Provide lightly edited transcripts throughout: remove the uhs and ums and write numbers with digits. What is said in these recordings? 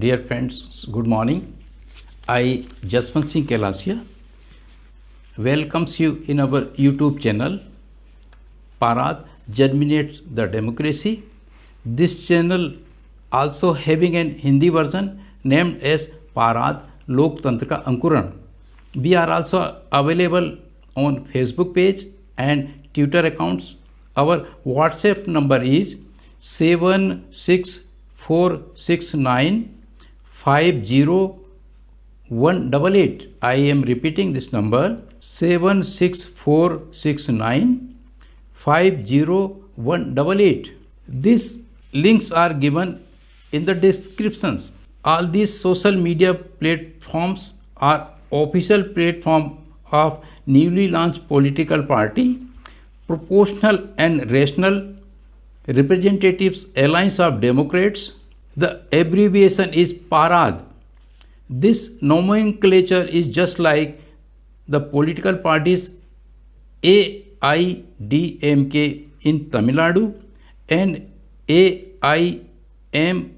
Dear friends, good morning. I, Jaswant Singh Kelasia, welcomes you in our YouTube channel, Parad Germinates the Democracy. This channel also having an Hindi version named as Parad Loktantra Ka Ankuran. We are also available on Facebook page and Twitter accounts. Our WhatsApp number is 7646950 I am repeating this number 7646950 These links are given in the descriptions. All these social media platforms are official platform of newly launched political party, Proportional and Rational Representatives Alliance of Democrats. The abbreviation is PARAD. This nomenclature is just like the political parties AIDMK in Tamil Nadu and AIMIM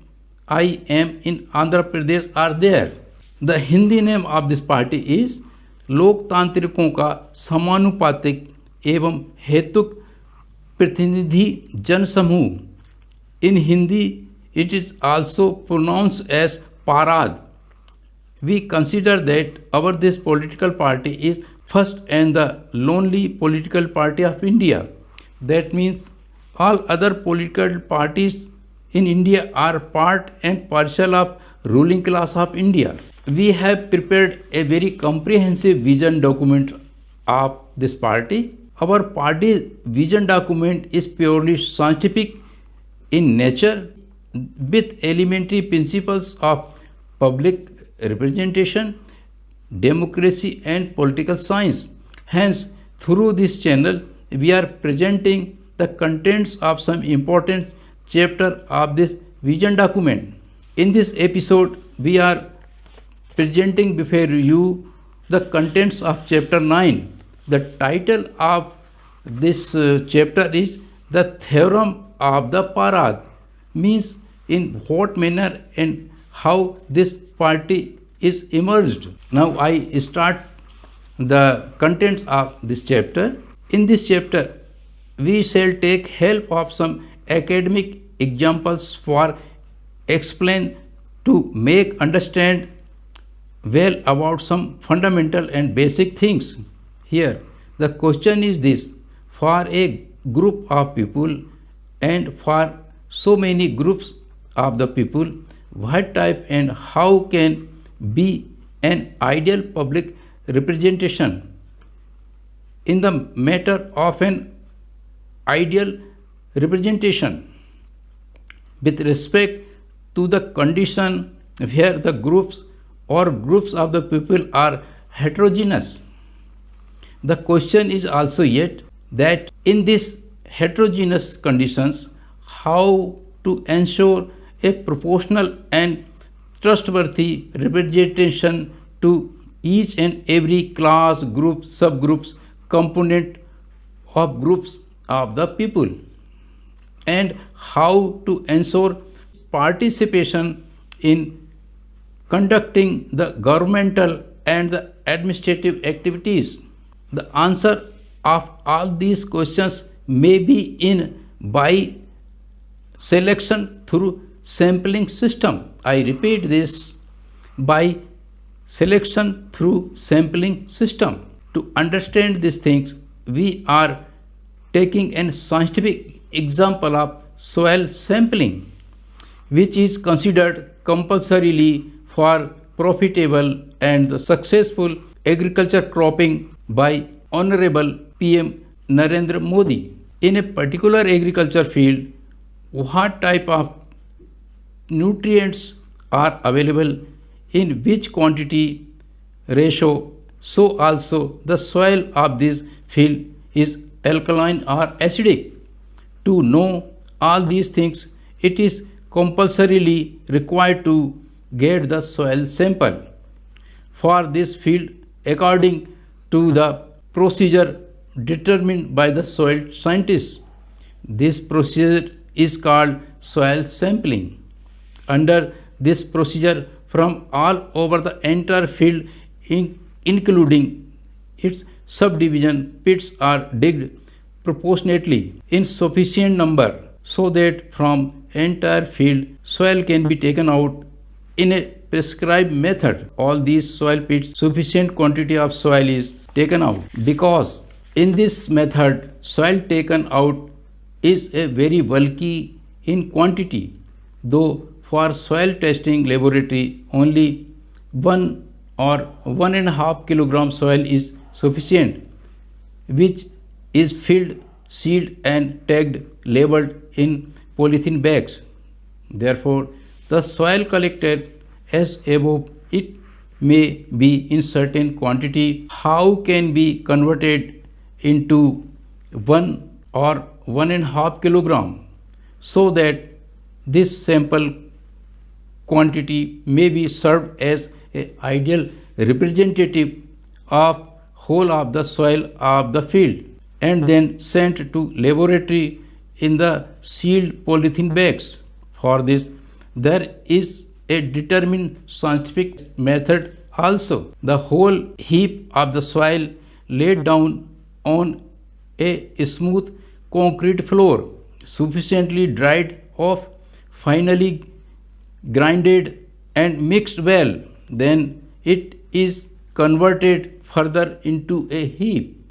in Andhra Pradesh are there. The Hindi name of this party is लोकतांत्रिकों का समानुपातिक एवं हेतुक प्रतिनिधि जनसमूह. In Hindi, it is also pronounced as Parad. We consider that our this political party is first and the only political party of India. That means all other political parties in India are part and parcel of ruling class of India. We have prepared a very comprehensive vision document of this party. Our party vision document is purely scientific in nature with elementary principles of public representation, democracy and political science. Hence, through this channel, we are presenting the contents of some important chapter of this vision document. In this episode, we are presenting before you the contents of chapter 9. The title of this chapter is The Theorem of the Parad, means in what manner and how this party is emerged. Now I start the contents of this chapter. In this chapter, we shall take help of some academic examples for explain to make understand well about some fundamental and basic things. Here, the question is this: for a group of people and for so many groups of the people, what type and how can be an ideal public representation? In the matter of an ideal representation, with respect to the condition where the groups or groups of the people are heterogeneous. The question is also yet that in these heterogeneous conditions, how to ensure a proportional and trustworthy representation to each and every class, group, subgroups, component of groups of the people, and how to ensure participation in conducting the governmental and the administrative activities. The answer of all these questions may be in by selection through sampling system. I repeat this, by selection through sampling system. To understand these things, we are taking a scientific example of soil sampling, which is considered compulsorily for profitable and successful agriculture cropping by Honorable PM Narendra Modi. In a particular agriculture field, what type of nutrients are available in which quantity ratio, so also the soil of this field is alkaline or acidic. To know all these things, it is compulsorily required to get the soil sample for this field according to the procedure determined by the soil scientists. This procedure is called soil sampling. Under this procedure from all over the entire field, including its subdivision. Pits are digged proportionately in sufficient number so that from entire field soil can be taken out in a prescribed method. All these soil pits, sufficient quantity of soil is taken out, because in this method soil taken out is a very bulky in quantity, though for soil testing laboratory only 1 or 1.5 kilogram soil is sufficient, which is filled, sealed and tagged, labeled in polythene bags. Therefore, the soil collected as above, it may be in certain quantity, how can be converted into 1 or 1.5 kilogram, so that this sample quantity may be served as an ideal representative of whole of the soil of the field, and then sent to laboratory in the sealed polythene bags. For this, there is a determined scientific method also. The whole heap of the soil laid down on a smooth concrete floor, sufficiently dried off, finally grinded and mixed well. Then it is converted further into a heap.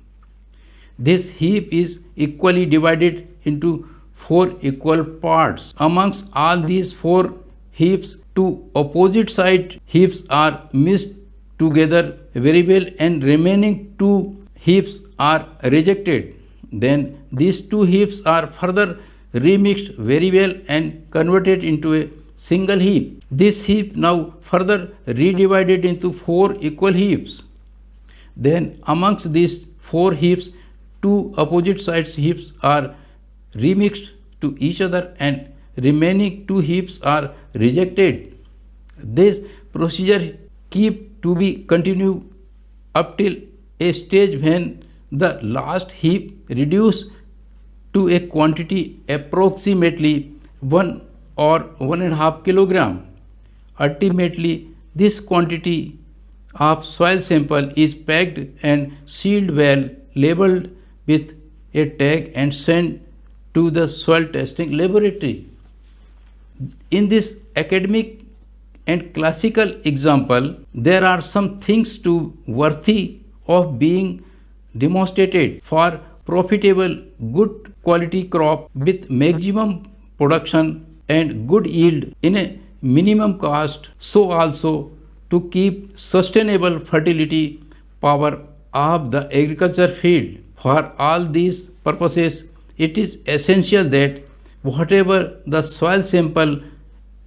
This heap is equally divided into 4 equal parts. Amongst all these 4 heaps, 2 opposite side heaps are mixed together very well, and remaining 2 heaps are rejected. Then these 2 heaps are further remixed very well and converted into a single heap. This heap now further redivided into 4 equal heaps. Then amongst these 4 heaps, 2 opposite sides heaps are remixed to each other, and remaining 2 heaps are rejected. This procedure keep to be continued up till a stage when the last heap reduced to a quantity approximately 1 or 1.5 kilogram. Ultimately, this quantity of soil sample is packed and sealed well, labeled with a tag and sent to the soil testing laboratory. In this academic and classical example, there are some things too worthy of being demonstrated. For profitable, good quality crop with maximum production and good yield in a minimum cost, so also to keep sustainable fertility power of the agriculture field. For all these purposes, it is essential that whatever the soil sample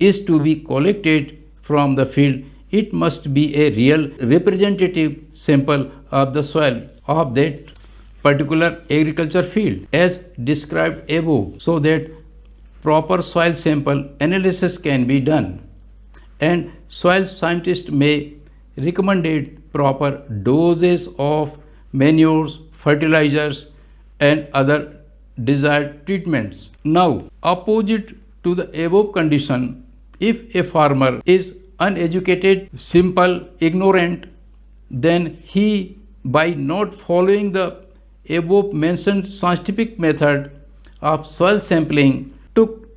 is to be collected from the field, it must be a real representative sample of the soil of that particular agriculture field as described above, so that proper soil sample analysis can be done, and soil scientists may recommend proper doses of manures, fertilizers and other desired treatments. Now, opposite to the above condition, if a farmer is uneducated, simple, ignorant, then he, by not following the above mentioned scientific method of soil sampling, took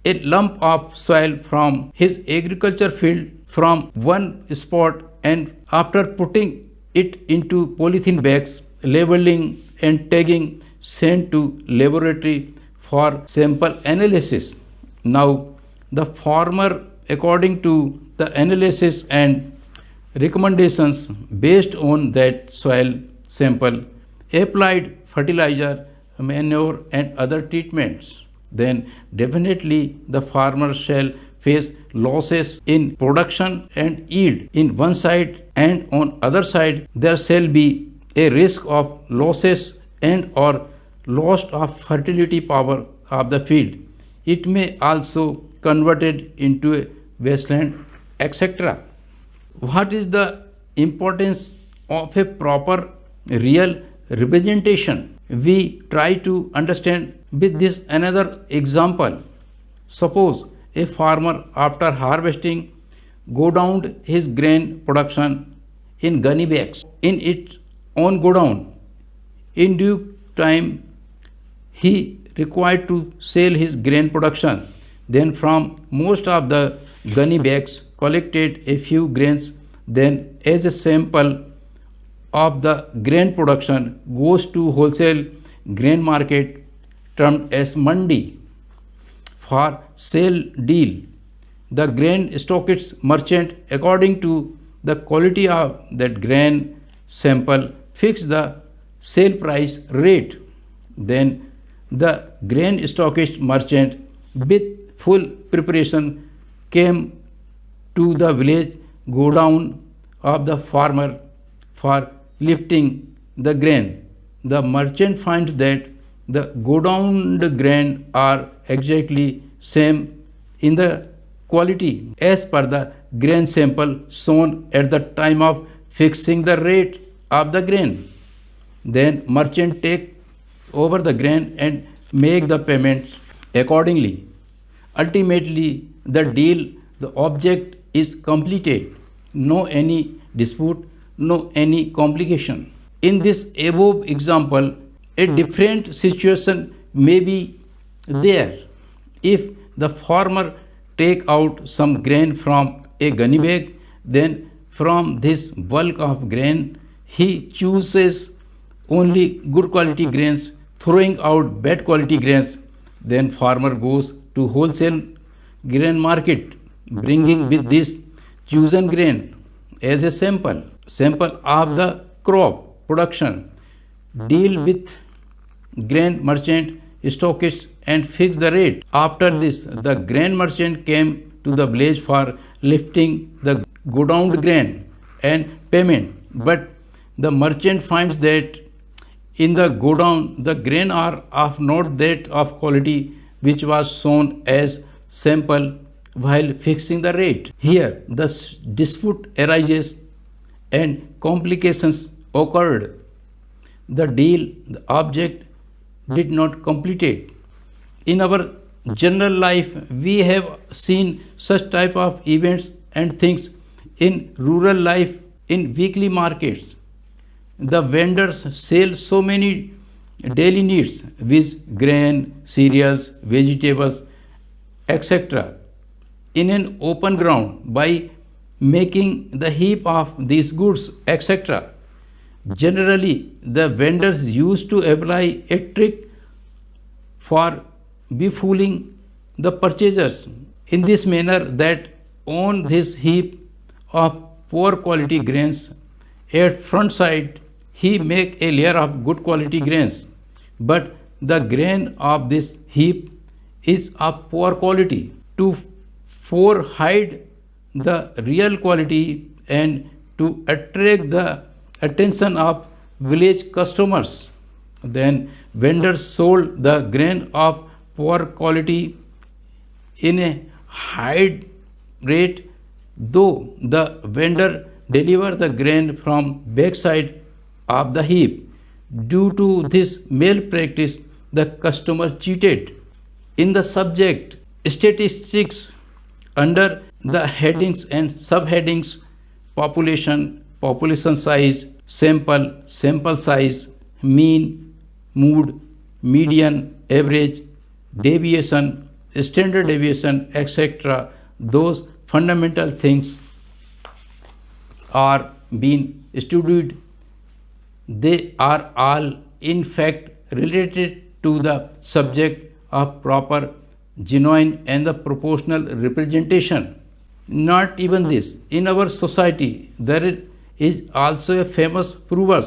a lump of soil from his agriculture field from one spot, and after putting it into polythene bags, labeling and tagging, sent to laboratory for sample analysis. Now, the farmer, according to the analysis and recommendations based on that soil sample, applied fertilizer, manure and other treatments, then definitely the farmer shall face losses in production and yield in one side, and on other side there shall be a risk of losses and or loss of fertility power of the field. It may also converted into a wasteland, etc. What is the importance of a proper real representation? We try to understand with this another example. Suppose a farmer, after harvesting go down his grain production in gunny bags in its own godown. In due time, he required to sell his grain production. Then, from most of the gunny bags, collected a few grains. Then, as a sample of the grain production, goes to wholesale grain market termed as mandi for sale deal. The grain stockist merchant, according to the quality of that grain sample, fix the sale price rate. Then the grain stockist merchant, with full preparation, came to the village godown of the farmer for lifting the grain. The merchant finds that the godowned grain are exactly same in the quality as per the grain sample shown at the time of fixing the rate of the grain. Then merchant take over the grain and make the payment accordingly. Ultimately, the deal, the object is completed. No any dispute, no any complication. In this above example, a different situation may be there. If the farmer take out some grain from a gunny bag, then from this bulk of grain he chooses only good quality grains, throwing out bad quality grains. Then farmer goes to wholesale grain market, bringing with this chosen grain as a sample of the crop production, deal with grain merchant, stockist, and fix the rate. After this, the grain merchant came to the village for lifting the godowned grain and payment. But the merchant finds that in the godown the grain are of not that of quality which was shown as sample while fixing the rate. Here the dispute arises and complications occurred. The deal, the object did not complete it. In our general life, we have seen such type of events and things in rural life, in weekly markets. The vendors sell so many daily needs with grain, cereals, vegetables, etc. in an open ground by making the heap of these goods, etc. Generally, the vendors used to apply a trick for befooling the purchasers in this manner that on this heap of poor quality grains at front side he make a layer of good quality grains, but the grain of this heap is of poor quality. To hide the real quality and to attract the attention of village customers, then vendors sold the grain of poor quality in a high rate, though the vendor delivered the grain from backside of the heap. Due to this malpractice, the customer cheated. In the subject statistics, under the headings and subheadings population size, sample size, mean, mood, median, average, deviation, standard deviation, etc., those fundamental things are being studied. They are all in fact related to the subject of proper, genuine and the proportional representation. Not even this. In our society, there is also a famous proverb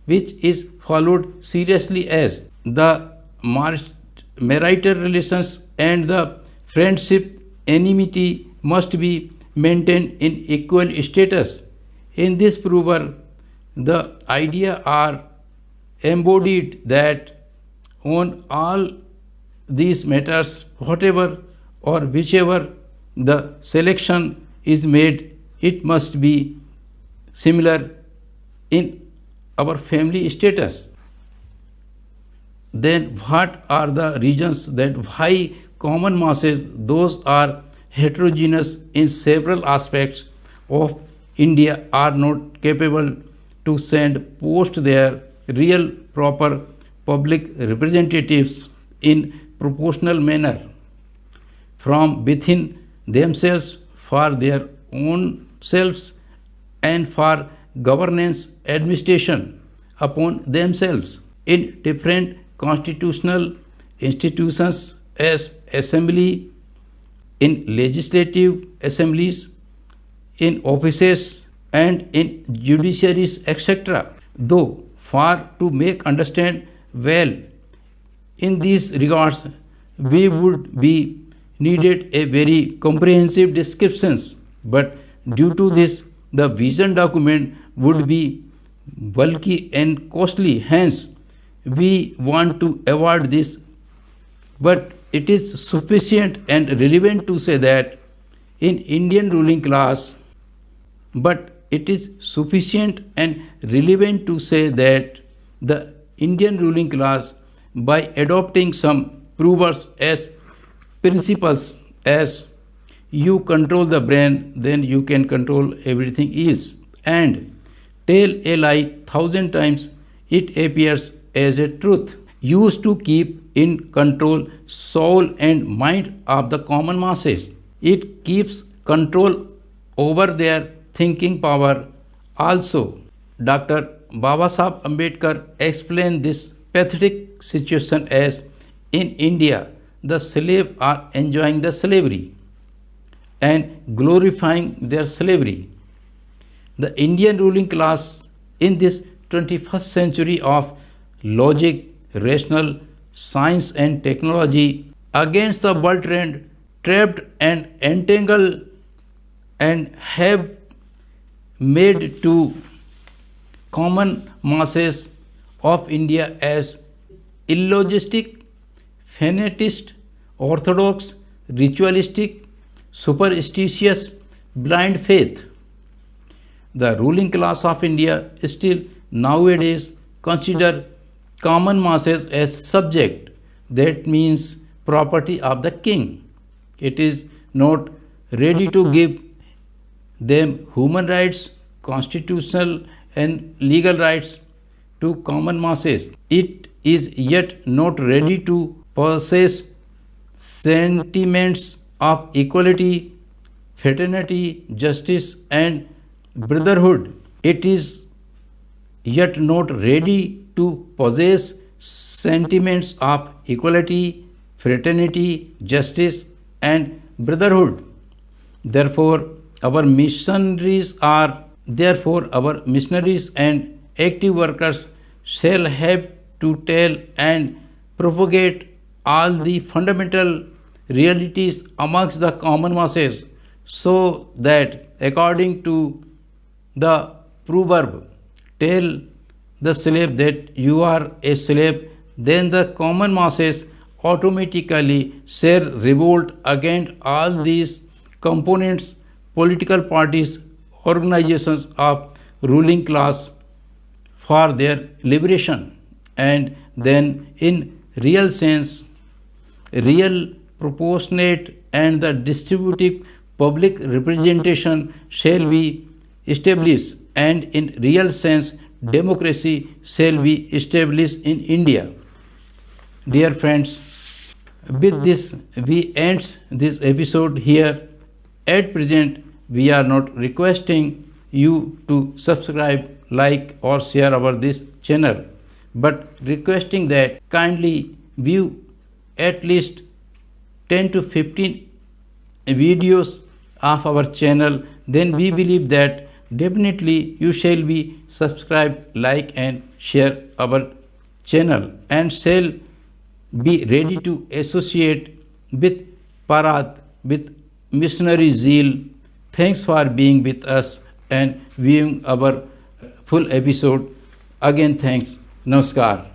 which is followed seriously as the marital relations and the friendship enmity must be maintained in equal status. In this proverb, the idea are embodied that on all these matters, whatever or whichever the selection is made, it must be similar in our family status. Then what are the reasons that why common masses, those are heterogeneous in several aspects, of India are not capable to send post their real proper public representatives in proportional manner from within themselves for their own selves and for governance administration upon themselves in different constitutional institutions as assembly, in legislative assemblies, in offices and in judiciaries, etc. Though far to make understand well in these regards, we would be needed a very comprehensive descriptions, but due to this, the vision document would be bulky and costly. Hence, we want to avoid this, but it is sufficient and relevant to say that in Indian ruling class, but it is sufficient and relevant to say that the Indian ruling class, by adopting some proverbs as principles, as you control the brain, then you can control everything else, and tell a lie 1,000 times, it appears as a truth, used to keep in control soul and mind of the common masses. It keeps control over their thinking power also. Dr. Babasaheb Ambedkar explained this pathetic situation as in India, the slaves are enjoying the slavery and glorifying their slavery. The Indian ruling class in this 21st century of logic, rational science and technology against the world trend, trapped and entangled, and have made to common masses of India as illogistic, fanatist, orthodox, ritualistic, superstitious, blind faith. The ruling class of India still nowadays consider common masses as subject, that means property of the king. It is not ready to give them human rights, constitutional and legal rights to common masses. It is yet not ready to possess sentiments of equality, fraternity, justice and brotherhood. It is yet not ready to possess sentiments of equality, fraternity, justice and brotherhood. Therefore, our missionaries and active workers shall have to tell and propagate all the fundamental realities amongst the common masses, so that according to the proverb, tell the slave that you are a slave, then the common masses automatically shall revolt against all these components, political parties, organizations of ruling class for their liberation, and then in real sense, real, proportionate and the distributive public representation shall be established, and in real sense democracy shall be established in India. Dear friends, with this we end this episode here. At present, we are not requesting you to subscribe, like or share our this channel, but requesting that kindly view at least 10 to 15 videos of our channel. Then we believe that definitely you shall be subscribed, like and share our channel, and shall be ready to associate with Parat, with missionary zeal. Thanks for being with us and viewing our full episode. Again, thanks. Namaskar.